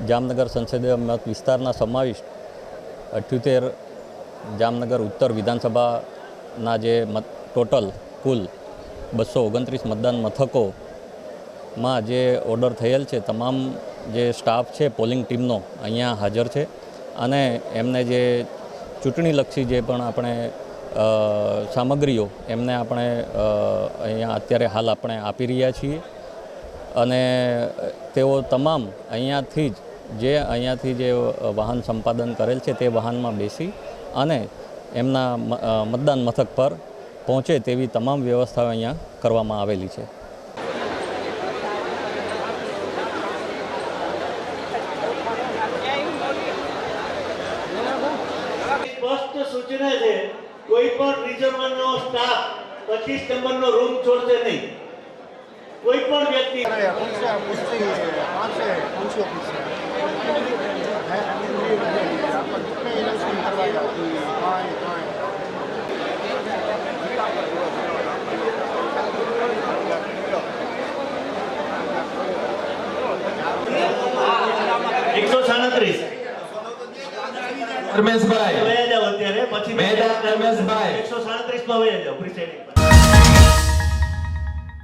જામનગર સંસદીય મત વિસ્તારના સમાવિષ્ટ 78 જામનગર ઉત્તર વિધાનસભાના જે ટોટલ કુલ 229 મતદાન મથકોમાં જે ઓર્ડર થયેલ છે, તમામ જે સ્ટાફ છે પોલિંગ ટીમનો અહીંયા હાજર છે અને એમને જે ચૂંટણીલક્ષી જે પણ આપણે સામગ્રીઓ એમને આપણે અહીંયા અત્યારે હાલ આપણે આપી રહ્યા છીએ અને તેઓ તમામ અહીંયાથી જે વાહન સંપાદન કરેલ છે તે વાહનમાં બેસી અને એમના મતદાન મથક પર પહોંચે તેવી તમામ વ્યવસ્થાઓ અહીંયા કરવામાં આવેલી છે। સ્પષ્ટ સૂચના છે, કોઈ પણ રિઝર્વનો સ્ટાફ 25 નંબરનો રૂમ છોડશે નહીં। કોઈ પણ વ્યક્તિ રમેશભાઈ વયા જાઓ અત્યારે, પછી 137 માં વયા જાઓ પ્રિસાઇડિંગ।